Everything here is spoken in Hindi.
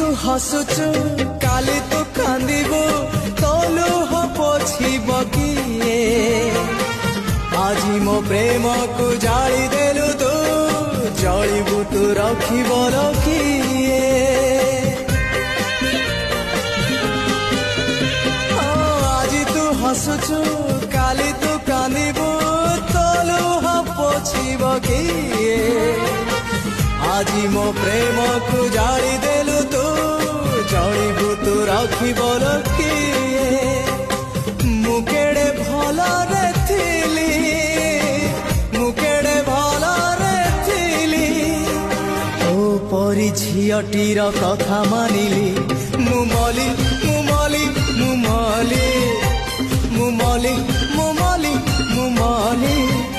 तू हसुचु काली तू कांदिबु तो लुह पोछिब किए आजी मो प्रेम को जाली देलु तू जलिबु तू रखिब किए आज तू हसुचु काली तू कांदिबु तो लुह पोछिब किए आजी मो प्रेम को जाली देलु तू जलिबु तू रखिब किए मु केड़े भला रे थिली मु केड़े भला रे थिली ओ परी झियटीर कथा मानिली मु मली मु मली मु मली मु मली मु मली मु मली